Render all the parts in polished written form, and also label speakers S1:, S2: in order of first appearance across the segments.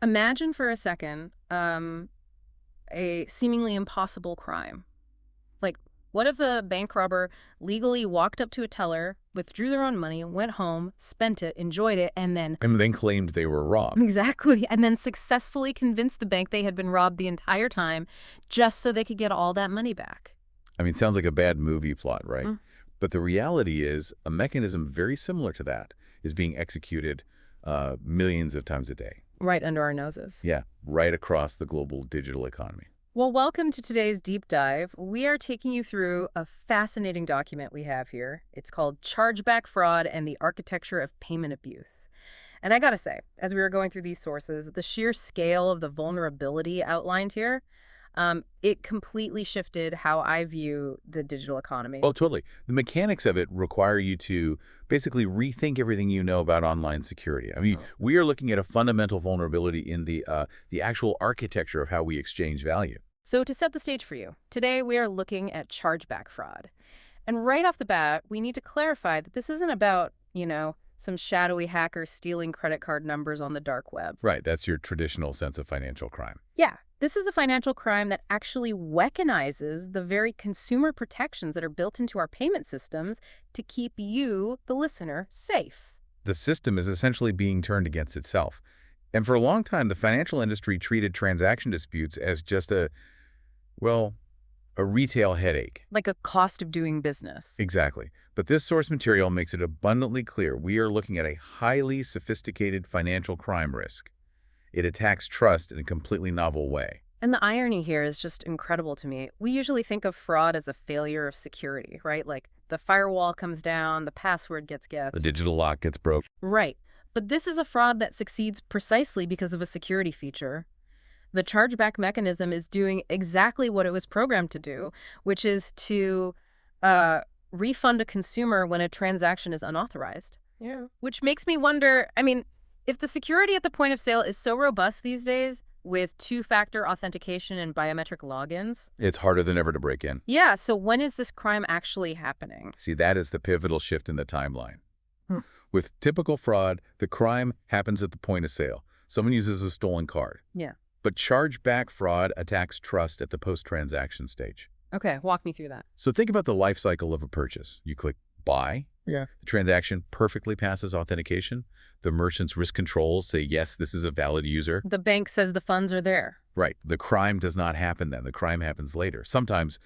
S1: Imagine for a second a seemingly impossible crime. Like, what if a bank robber legally walked up to a teller, withdrew their own money, went home, spent it, enjoyed it, and then
S2: And then claimed they were robbed.
S1: exactly, and then successfully convinced the bank they had been robbed the entire time just so they could get all that money back?
S2: I mean, sounds like a bad movie plot, right?
S1: Mm.
S2: But the reality is a mechanism very similar to that is being executed millions of times a day.
S1: Right under our noses.
S2: Yeah, right across the global digital economy.
S1: Well, welcome to today's deep dive. We are taking you through a fascinating document we have here. It's called Chargeback Fraud and the Architecture of Payment Abuse. And I gotta say, as we were going through these sources, the sheer scale of the vulnerability outlined here, it completely shifted how I view the digital economy.
S2: Oh, totally. The mechanics of it require you to basically rethink everything you know about online security. I mean, we are looking at a fundamental vulnerability in the actual architecture of how we exchange value.
S1: So to set the stage for you, today we are looking at chargeback fraud. And right off the bat, we need to clarify that this isn't about, some shadowy hacker stealing credit card numbers on the dark web.
S2: Right, that's your traditional sense of financial crime.
S1: Yeah, this is a financial crime that actually weaponizes the very consumer protections that are built into our payment systems to keep you, the listener, safe.
S2: The system is essentially being turned against itself. And for a long time, the financial industry treated transaction disputes as just a retail headache.
S1: Like a cost of doing business.
S2: Exactly. But this source material makes it abundantly clear we are looking at a highly sophisticated financial crime risk. It attacks trust in a completely novel way.
S1: And the irony here is just incredible to me. We usually think of fraud as a failure of security, right? Like the firewall comes down, the password gets guessed.
S2: The digital lock gets broke.
S1: Right. But this is a fraud that succeeds precisely because of a security feature. The chargeback mechanism is doing exactly what it was programmed to do, which is to refund a consumer when a transaction is unauthorized.
S2: Yeah.
S1: Which makes me wonder, if the security at the point of sale is so robust these days with two-factor authentication and biometric logins.
S2: It's harder than ever to break in.
S1: Yeah, so when is this crime actually happening?
S2: See, that is the pivotal shift in the timeline. With typical fraud, the crime happens at the point of sale. Someone uses a stolen card.
S1: Yeah.
S2: But chargeback fraud attacks trust at the post-transaction stage.
S1: Okay, walk me through that.
S2: So think about the life cycle of a purchase. You click buy.
S3: Yeah.
S2: The transaction perfectly passes authentication. The merchant's risk controls say, yes, this is a valid user.
S1: The bank says the funds are there.
S2: Right. The crime does not happen then. The crime happens later, sometimes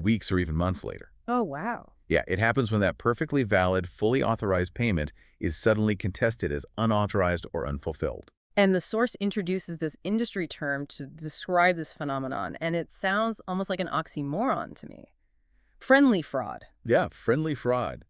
S2: weeks or even months later.
S1: Oh, wow.
S2: Yeah, it happens when that perfectly valid, fully authorized payment is suddenly contested as unauthorized or unfulfilled.
S1: And the source introduces this industry term to describe this phenomenon, and it sounds almost like an oxymoron to me. Friendly fraud.
S2: Yeah, friendly fraud.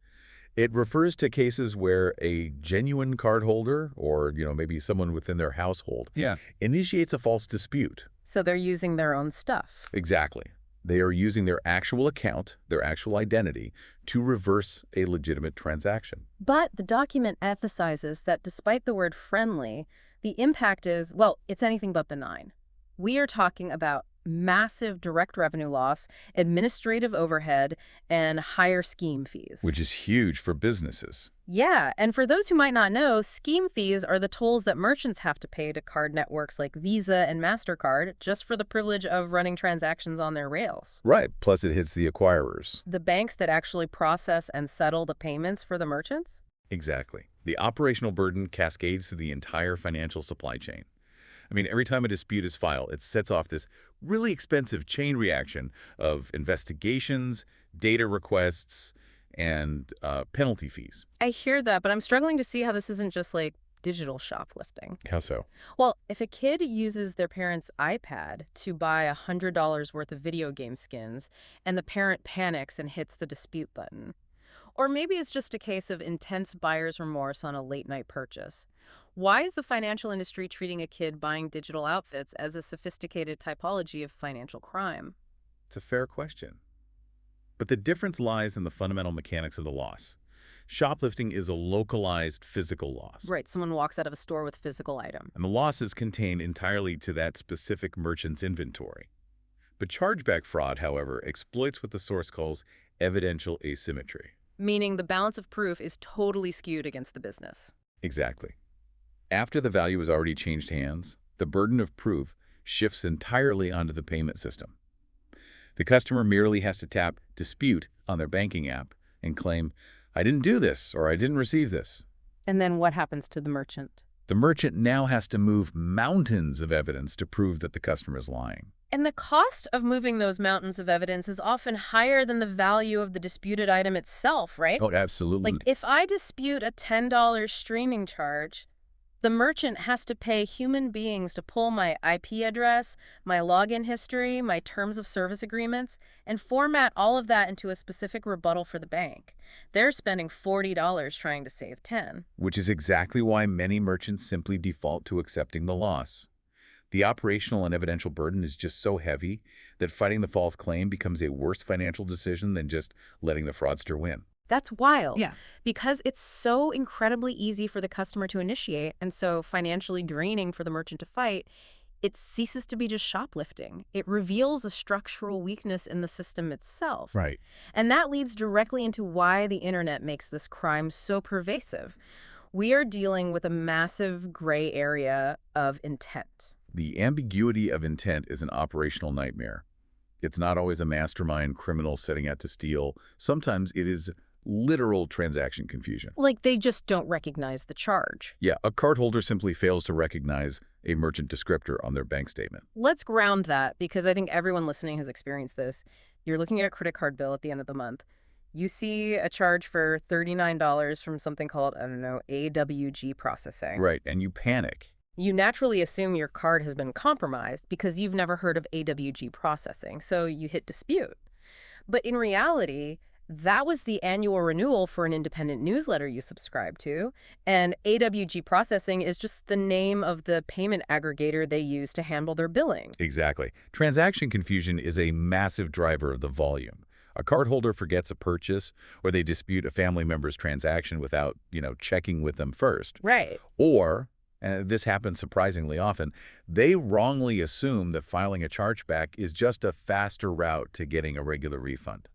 S2: It refers to cases where a genuine cardholder or, maybe someone within their household initiates a false dispute.
S1: So they're using their own stuff.
S2: Exactly. They are using their actual account, their actual identity, to reverse a legitimate transaction.
S1: But the document emphasizes that despite the word friendly, the impact is, well, it's anything but benign. We are talking about massive direct revenue loss, administrative overhead, and higher scheme fees.
S2: Which is huge for businesses.
S1: Yeah, and for those who might not know, scheme fees are the tolls that merchants have to pay to card networks like Visa and MasterCard just for the privilege of running transactions on their rails.
S2: Right, plus it hits the acquirers.
S1: The banks that actually process and settle the payments for the merchants?
S2: Exactly. The operational burden cascades through the entire financial supply chain. Every time a dispute is filed, it sets off this really expensive chain reaction of investigations, data requests, and penalty fees.
S1: I hear that, but I'm struggling to see how this isn't just like digital shoplifting.
S2: How so?
S1: Well, if a kid uses their parent's iPad to buy $100 worth of video game skins and the parent panics and hits the dispute button, or maybe it's just a case of intense buyer's remorse on a late-night purchase. Why is the financial industry treating a kid buying digital outfits as a sophisticated typology of financial crime?
S2: It's a fair question. But the difference lies in the fundamental mechanics of the loss. Shoplifting is a localized physical loss.
S1: Right, someone walks out of a store with a physical item.
S2: And the loss is contained entirely to that specific merchant's inventory. But chargeback fraud, however, exploits what the source calls evidential asymmetry.
S1: Meaning the balance of proof is totally skewed against the business.
S2: Exactly. After the value has already changed hands, The burden of proof shifts entirely onto the payment system. The customer merely has to tap Dispute on their banking app and claim, I didn't do this or I didn't receive this.
S1: And then what happens to the merchant?
S2: The merchant now has to move mountains of evidence to prove that the customer is lying.
S1: And the cost of moving those mountains of evidence is often higher than the value of the disputed item itself, right?
S2: Oh, absolutely.
S1: Like, if I dispute a $10 streaming charge, the merchant has to pay human beings to pull my IP address, my login history, my terms of service agreements, and format all of that into a specific rebuttal for the bank. They're spending $40 trying to save 10.
S2: Which is exactly why many merchants simply default to accepting the loss. The operational and evidential burden is just so heavy that fighting the false claim becomes a worse financial decision than just letting the fraudster win.
S1: That's wild.
S3: Yeah.
S1: Because it's so incredibly easy for the customer to initiate and so financially draining for the merchant to fight, it ceases to be just shoplifting. It reveals a structural weakness in the system itself.
S2: Right.
S1: And that leads directly into why the internet makes this crime so pervasive. We are dealing with a massive gray area of intent.
S2: The ambiguity of intent is an operational nightmare. It's not always a mastermind criminal setting out to steal. Sometimes it is literal transaction confusion.
S1: Like, they just don't recognize the charge.
S2: Yeah, a cardholder simply fails to recognize a merchant descriptor on their bank statement.
S1: Let's ground that, because I think everyone listening has experienced this. You're looking at a credit card bill at the end of the month. You see a charge for $39 from something called, I don't know, AWG processing.
S2: Right, and you panic.
S1: You naturally assume your card has been compromised because you've never heard of AWG processing, so you hit dispute. But in reality, that was the annual renewal for an independent newsletter you subscribe to, and AWG processing is just the name of the payment aggregator they use to handle their billing.
S2: Exactly. Transaction confusion is a massive driver of the volume. A cardholder forgets a purchase, or they dispute a family member's transaction without, checking with them first.
S1: Right.
S2: Or, and this happens surprisingly often, they wrongly assume that filing a chargeback is just a faster route to getting a regular refund.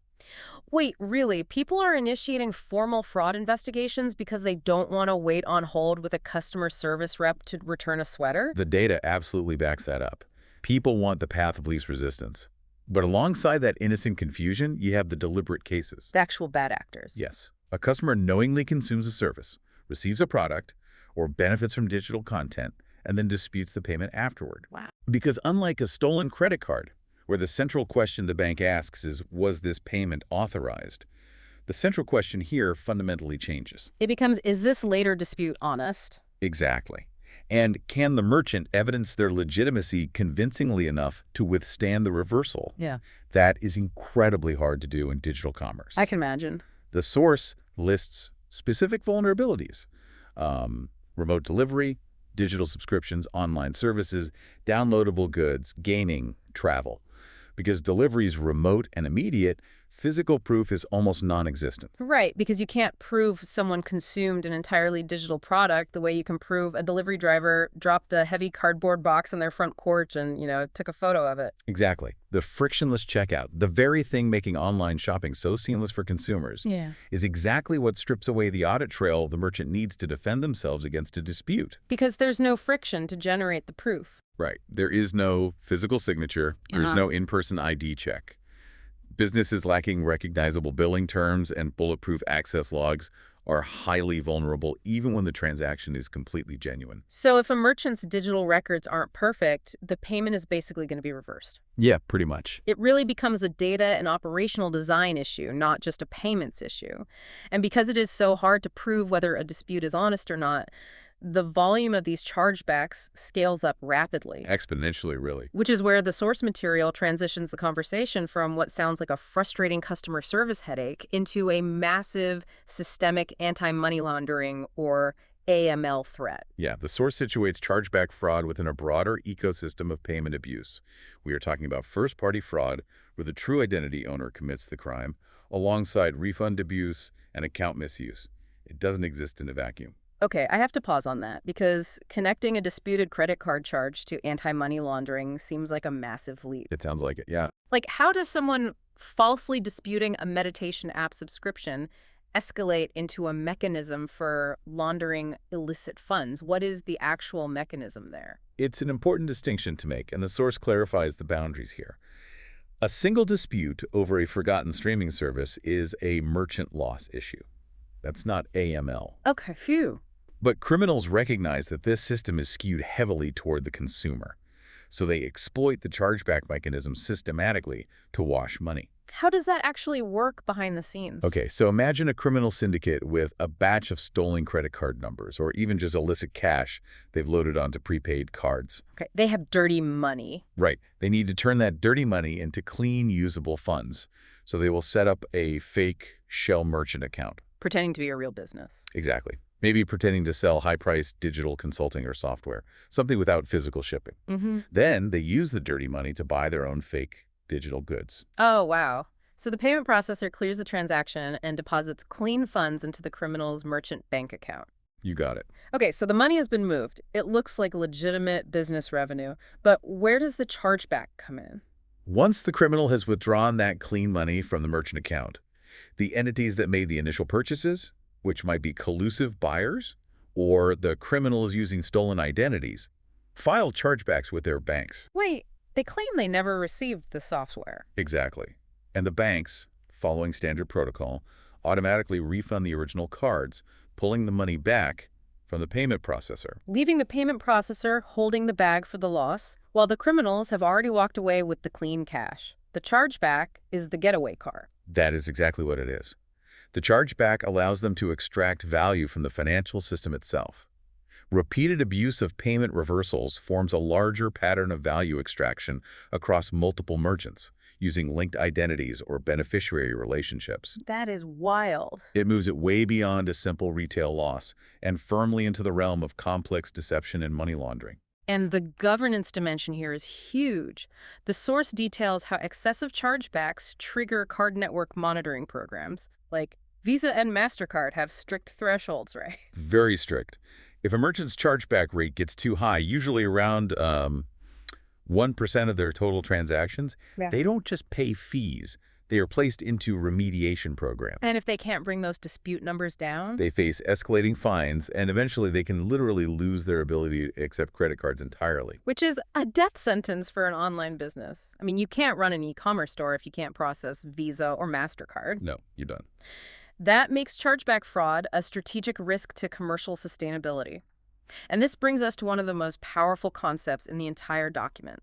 S1: Wait, really? People are initiating formal fraud investigations because they don't want to wait on hold with a customer service rep to return a sweater?
S2: The data absolutely backs that up. People want the path of least resistance. But alongside that innocent confusion, you have the deliberate cases.
S1: The actual bad actors.
S2: Yes. A customer knowingly consumes a service, receives a product, or benefits from digital content, and then disputes the payment afterward.
S1: Wow.
S2: Because unlike a stolen credit card, where the central question the bank asks is, was this payment authorized? The central question here fundamentally changes.
S1: It becomes, is this later dispute honest?
S2: Exactly. And can the merchant evidence their legitimacy convincingly enough to withstand the reversal?
S1: Yeah.
S2: That is incredibly hard to do in digital commerce.
S1: I can imagine.
S2: The source lists specific vulnerabilities. Remote delivery, digital subscriptions, online services, downloadable goods, gaming, travel. Because delivery is remote and immediate, physical proof is almost non-existent.
S1: Right, because you can't prove someone consumed an entirely digital product the way you can prove a delivery driver dropped a heavy cardboard box on their front porch and, took a photo of it.
S2: Exactly. The frictionless checkout, the very thing making online shopping so seamless for consumers, is exactly what strips away the audit trail the merchant needs to defend themselves against a dispute.
S1: Because there's no friction to generate the proof.
S2: Right. There is no physical signature. There's no in-person ID check. Businesses lacking recognizable billing terms and bulletproof access logs are highly vulnerable even when the transaction is completely genuine.
S1: So if a merchant's digital records aren't perfect, the payment is basically going to be reversed.
S2: Yeah, pretty much.
S1: It really becomes a data and operational design issue, not just a payments issue. And because it is so hard to prove whether a dispute is honest or not, the volume of these chargebacks scales up rapidly.
S2: Exponentially, really.
S1: Which is where the source material transitions the conversation from what sounds like a frustrating customer service headache into a massive systemic anti-money laundering or AML threat.
S2: Yeah, the source situates chargeback fraud within a broader ecosystem of payment abuse. We are talking about first-party fraud where the true identity owner commits the crime, alongside refund abuse and account misuse. It doesn't exist in a vacuum.
S1: Okay, I have to pause on that because connecting a disputed credit card charge to anti-money laundering seems like a massive leap.
S2: It sounds like it, yeah.
S1: Like, how does someone falsely disputing a meditation app subscription escalate into a mechanism for laundering illicit funds? What is the actual mechanism there?
S2: It's an important distinction to make, and the source clarifies the boundaries here. A single dispute over a forgotten streaming service is a merchant loss issue. That's not AML.
S1: Okay, phew.
S2: But criminals recognize that this system is skewed heavily toward the consumer, so they exploit the chargeback mechanism systematically to wash money.
S1: How does that actually work behind the scenes?
S2: Okay, so imagine a criminal syndicate with a batch of stolen credit card numbers, or even just illicit cash they've loaded onto prepaid cards.
S1: Okay, they have dirty money.
S2: Right. They need to turn that dirty money into clean, usable funds. So they will set up a fake shell merchant account.
S1: Pretending to be a real business.
S2: Exactly. Maybe pretending to sell high-priced digital consulting or software, something without physical shipping. Then they use the dirty money to buy their own fake digital goods.
S1: Oh, wow. So the payment processor clears the transaction and deposits clean funds into the criminal's merchant bank account.
S2: You got it.
S1: Okay, so the money has been moved. It looks like legitimate business revenue, but where does the chargeback come in?
S2: Once the criminal has withdrawn that clean money from the merchant account, the entities that made the initial purchases, which might be collusive buyers, or the criminal is using stolen identities, file chargebacks with their banks.
S1: Wait, they claim they never received the software.
S2: Exactly. And the banks, following standard protocol, automatically refund the original cards, pulling the money back from the payment processor.
S1: Leaving the payment processor holding the bag for the loss, while the criminals have already walked away with the clean cash. The chargeback is the getaway car.
S2: That is exactly what it is. The chargeback allows them to extract value from the financial system itself. Repeated abuse of payment reversals forms a larger pattern of value extraction across multiple merchants, using linked identities or beneficiary relationships.
S1: That is wild.
S2: It moves it way beyond a simple retail loss and firmly into the realm of complex deception and money laundering.
S1: And the governance dimension here is huge. The source details how excessive chargebacks trigger card network monitoring programs. Like Visa and MasterCard have strict thresholds, right?
S2: Very strict. If a merchant's chargeback rate gets too high, usually around 1% of their total transactions, they don't just pay fees. They are placed into remediation programs.
S1: And if they can't bring those dispute numbers down?
S2: They face escalating fines, and eventually they can literally lose their ability to accept credit cards entirely.
S1: Which is a death sentence for an online business. I mean, you can't run an e-commerce store if you can't process Visa or MasterCard.
S2: No, you're done.
S1: That makes chargeback fraud a strategic risk to commercial sustainability. And this brings us to one of the most powerful concepts in the entire document.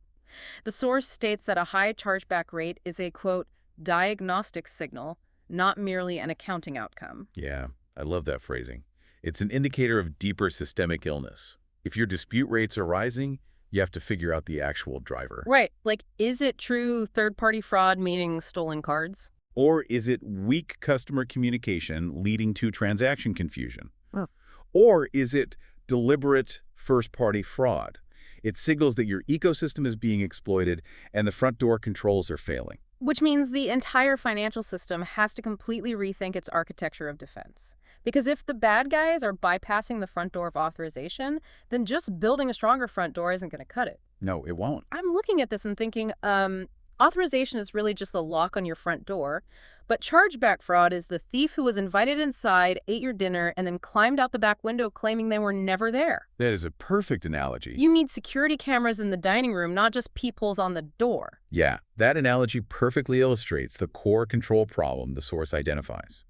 S1: The source states that a high chargeback rate is a, quote, diagnostic signal, not merely an accounting outcome.
S2: Yeah, I love that phrasing. It's an indicator of deeper systemic illness. If your dispute rates are rising, you have to figure out the actual driver.
S1: Right. Like, is it true third-party fraud, meaning stolen cards?
S2: Or is it weak customer communication leading to transaction confusion?
S1: Oh.
S2: Or is it deliberate first-party fraud? It signals that your ecosystem is being exploited and the front door controls are failing.
S1: Which means the entire financial system has to completely rethink its architecture of defense. Because if the bad guys are bypassing the front door of authorization, then just building a stronger front door isn't going to cut it.
S2: No, it won't.
S1: I'm looking at this and thinking, authorization is really just the lock on your front door, but chargeback fraud is the thief who was invited inside, ate your dinner, and then climbed out the back window claiming they were never there.
S2: That is a perfect analogy.
S1: You need security cameras in the dining room, not just peepholes on the door.
S2: Yeah, that analogy perfectly illustrates the core control problem the source identifies.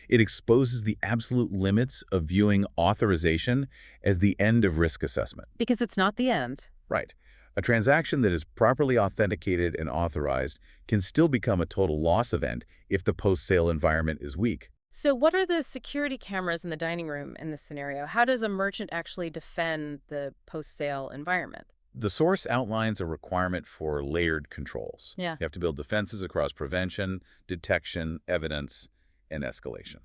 S2: It exposes the absolute limits of viewing authorization as the end of risk assessment.
S1: Because it's not the end.
S2: Right. A transaction that is properly authenticated and authorized can still become a total loss event if the post-sale environment is weak.
S1: So what are the security cameras in the dining room in this scenario? How does a merchant actually defend the post-sale environment?
S2: The source outlines a requirement for layered controls.
S1: Yeah.
S2: You have to build defenses across prevention, detection, evidence, and escalation.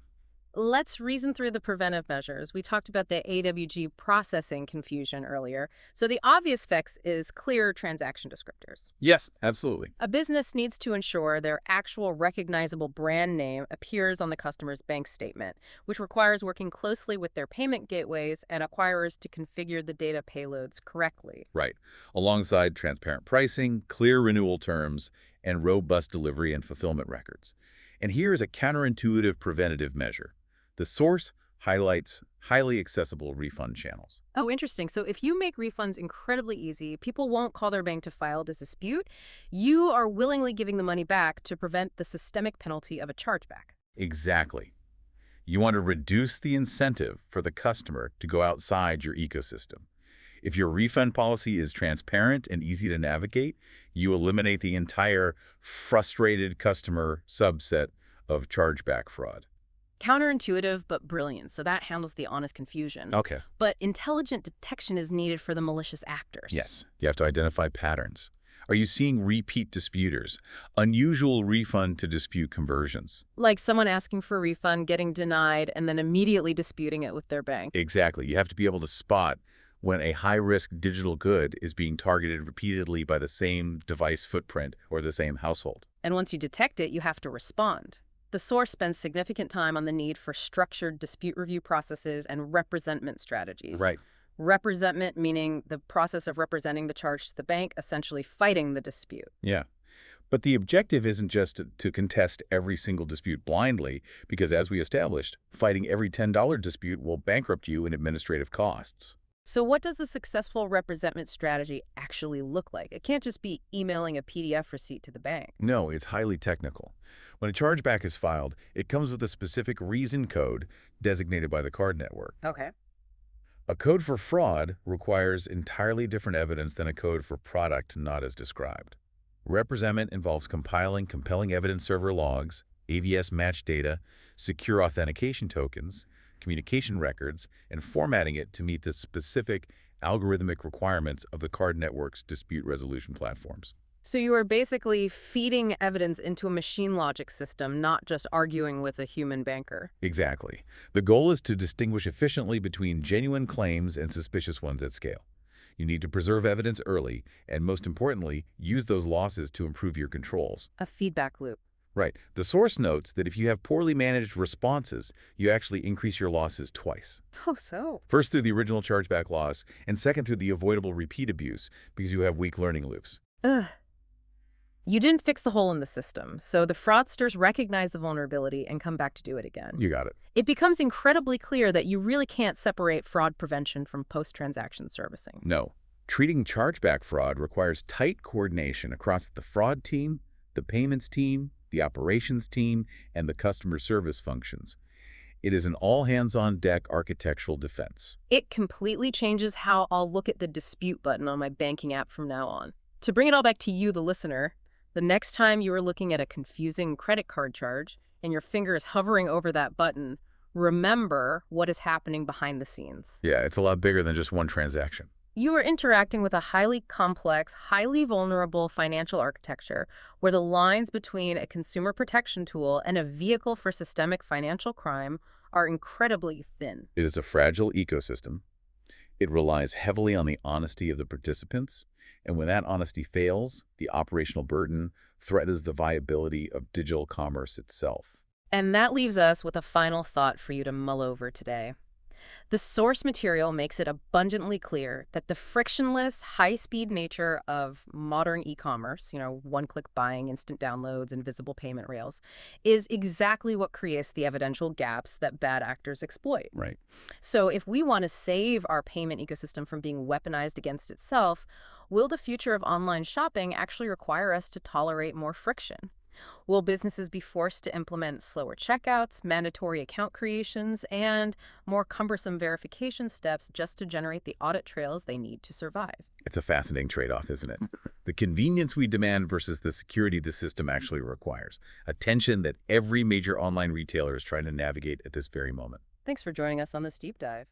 S1: Let's reason through the preventive measures. We talked about the AWG processing confusion earlier. So the obvious fix is clear transaction descriptors.
S2: Yes, absolutely.
S1: A business needs to ensure their actual recognizable brand name appears on the customer's bank statement, which requires working closely with their payment gateways and acquirers to configure the data payloads correctly.
S2: Right. Alongside transparent pricing, clear renewal terms, and robust delivery and fulfillment records. And here is a counterintuitive preventative measure. The source highlights highly accessible refund channels.
S1: Oh, interesting. So if you make refunds incredibly easy, people won't call their bank to file a dispute. You are willingly giving the money back to prevent the systemic penalty of a chargeback.
S2: Exactly. You want to reduce the incentive for the customer to go outside your ecosystem. If your refund policy is transparent and easy to navigate, you eliminate the entire frustrated customer subset of chargeback fraud.
S1: Counterintuitive, but brilliant. So that handles the honest confusion.
S2: Okay.
S1: But intelligent detection is needed for the malicious actors.
S2: Yes, you have to identify patterns. Are you seeing repeat disputers, unusual refund to dispute conversions?
S1: Like someone asking for a refund, getting denied, and then immediately disputing it with their bank.
S2: Exactly. You have to be able to spot when a high-risk digital good is being targeted repeatedly by the same device footprint or the same household.
S1: And once you detect it, you have to respond. The source spends significant time on the need for structured dispute review processes and representment strategies.
S2: Right.
S1: Representment meaning the process of representing the charge to the bank, essentially fighting the dispute.
S2: Yeah. But the objective isn't just to contest every single dispute blindly, because as we established, fighting every $10 dispute will bankrupt you in administrative costs.
S1: So what does a successful representment strategy actually look like? It can't just be emailing a PDF receipt to the bank.
S2: No, it's highly technical. When a chargeback is filed, it comes with a specific reason code designated by the card network.
S1: Okay.
S2: A code for fraud requires entirely different evidence than a code for product not as described. Representment involves compiling compelling evidence server logs, AVS match data, secure authentication tokens, communication records, and formatting it to meet the specific algorithmic requirements of the card network's dispute resolution platforms.
S1: So you are basically feeding evidence into a machine logic system, not just arguing with a human banker.
S2: Exactly. The goal is to distinguish efficiently between genuine claims and suspicious ones at scale. You need to preserve evidence early, and most importantly, use those losses to improve your controls.
S1: A feedback loop.
S2: Right. The source notes that if you have poorly managed responses, you actually increase your losses twice.
S1: Oh, so?
S2: First through the original chargeback loss, and second through the avoidable repeat abuse because you have weak learning loops.
S1: Ugh. You didn't fix the hole in the system, so the fraudsters recognize the vulnerability and come back to do it again.
S2: You got it.
S1: It becomes incredibly clear that you really can't separate fraud prevention from post-transaction servicing.
S2: No. Treating chargeback fraud requires tight coordination across the fraud team, the payments team, the operations team, and the customer service functions. It is an all-hands-on-deck architectural defense.
S1: It completely changes how I'll look at the dispute button on my banking app from now on. To bring it all back to you, the listener, the next time you are looking at a confusing credit card charge and your finger is hovering over that button, remember what is happening behind the scenes.
S2: Yeah, it's a lot bigger than just one transaction.
S1: You are interacting with a highly complex, highly vulnerable financial architecture where the lines between a consumer protection tool and a vehicle for systemic financial crime are incredibly thin.
S2: It is a fragile ecosystem. It relies heavily on the honesty of the participants, and when that honesty fails, the operational burden threatens the viability of digital commerce itself.
S1: And that leaves us with a final thought for you to mull over today. The source material makes it abundantly clear that the frictionless, high-speed nature of modern e-commerce, one-click buying, instant downloads, and visible payment rails, is exactly what creates the evidential gaps that bad actors exploit.
S2: Right.
S1: So if we want to save our payment ecosystem from being weaponized against itself, will the future of online shopping actually require us to tolerate more friction? Will businesses be forced to implement slower checkouts, mandatory account creations, and more cumbersome verification steps just to generate the audit trails they need to survive?
S2: It's a fascinating trade-off, isn't it? The convenience we demand versus the security the system actually requires. A tension that every major online retailer is trying to navigate at this very moment.
S1: Thanks for joining us on this deep dive.